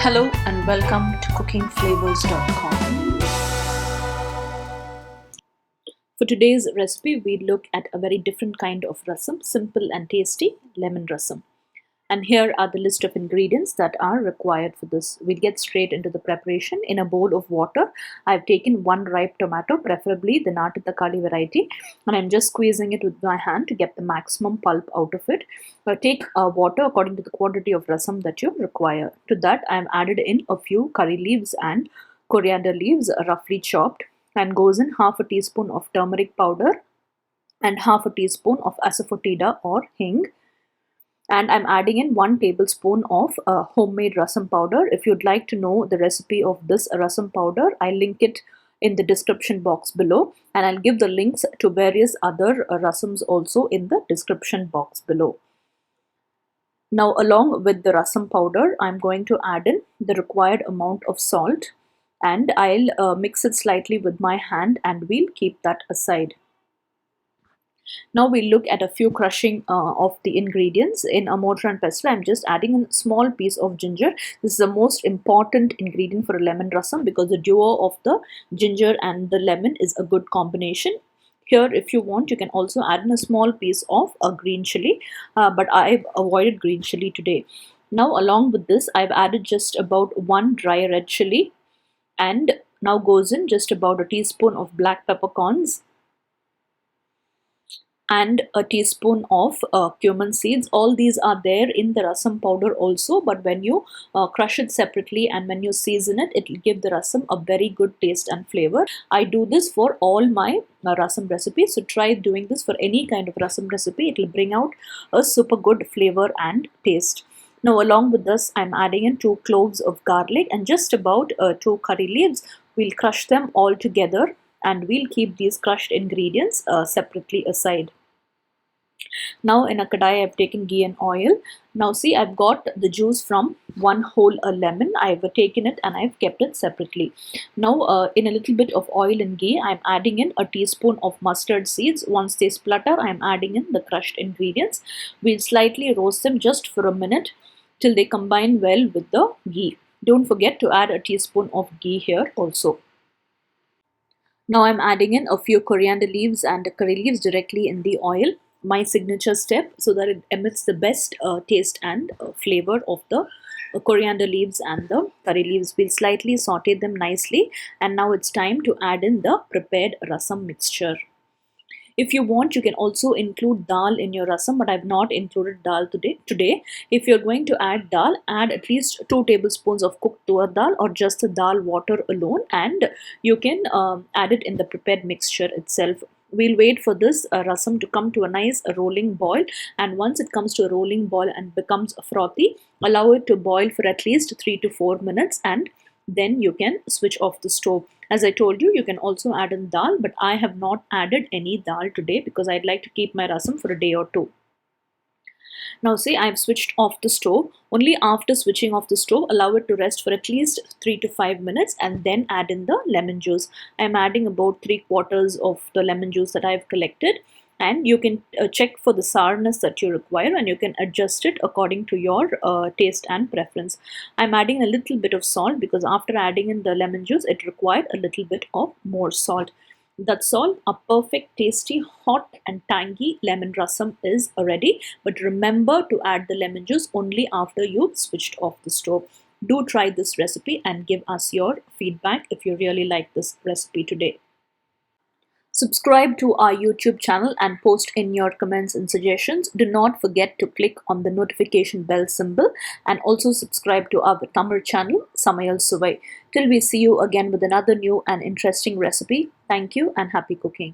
Hello and welcome to cookingflavors.com. For today's recipe, we look at a very different kind of rasam, simple and tasty lemon rasam. And here are the list of ingredients that are required for this. We'll get straight into the preparation. In a bowl of water, I've taken one ripe tomato, preferably the Natu Takali variety, and I'm just squeezing it with my hand to get the maximum pulp out of it. Take water according to the quantity of rasam that you require. To that, I've added in a few curry leaves and coriander leaves, roughly chopped, and goes in half a teaspoon of turmeric powder and half a teaspoon of asafoetida or hing, and I'm adding in 1 tablespoon of homemade rasam powder. If you'd like to know the recipe of this rasam powder, I'll link it in the description box below, and I'll give the links to various other rasams also in the description box below. Now, along with the rasam powder, I'm going to add in the required amount of salt, and I'll mix it slightly with my hand, and we'll keep that aside. Now we look at a few crushing of the ingredients. In a mortar and pestle, I'm just adding a small piece of ginger. This is the most important ingredient for a lemon rasam because the duo of the ginger and the lemon is a good combination. Here, if you want, you can also add in a small piece of a green chili, but I've avoided green chili today. Now, along with this, I've added just about 1 dry red chili, and now goes in just about a teaspoon of black peppercorns and a teaspoon of cumin seeds. All these are there in the rasam powder also, but when you crush it separately and when you season it, it will give the rasam a very good taste and flavor. I do this for all my rasam recipes, so try doing this for any kind of rasam recipe. It will bring out a super good flavor and taste. Now, along with this, I'm adding in 2 cloves of garlic and just about 2 curry leaves. We'll crush them all together, and we'll keep these crushed ingredients separately aside. Now, in a kadai, I've taken ghee and oil. Now see, I've got the juice from one whole lemon. I've taken it and I've kept it separately. Now, in a little bit of oil and ghee, I'm adding in a teaspoon of mustard seeds. Once they splutter, I'm adding in the crushed ingredients. We'll slightly roast them just for a minute till they combine well with the ghee. Don't forget to add a teaspoon of ghee here also. Now I'm adding in a few coriander leaves and curry leaves directly in the oil, my signature step, so that it emits the best taste and flavor of the coriander leaves and the curry leaves. We'll slightly saute them nicely, and now it's time to add in the prepared rasam mixture. If you want, you can also include dal in your rasam, but I've not included dal today. If you're going to add dal, add at least 2 tablespoons of cooked tur dal or just the dal water alone, and you can add it in the prepared mixture itself. We'll wait for this rasam to come to a nice rolling boil, and once it comes to a rolling boil and becomes frothy, allow it to boil for at least 3 to 4 minutes, and then you can switch off the stove. As I told you, you can also add in dal, but I have not added any dal today because I'd like to keep my rasam for a day or two. Now see, I've switched off the stove. Only after switching off the stove, allow it to rest for at least 3 to 5 minutes, and then add in the lemon juice. I'm adding about 3/4 of the lemon juice that I've collected, and you can check for the sourness that you require, and you can adjust it according to your taste and preference. I'm adding a little bit of salt because after adding in the lemon juice, it required a little bit of more salt. That's all. A perfect, tasty, hot and tangy lemon rasam is ready. But remember to add the lemon juice only after you've switched off the stove. Do try this recipe and give us your feedback if you really like this recipe today. Subscribe to our YouTube channel and post in your comments and suggestions. Do not forget to click on the notification bell symbol, and also subscribe to our Tamil channel, Samayal Suvai. Till we see you again with another new and interesting recipe. Thank you and happy cooking.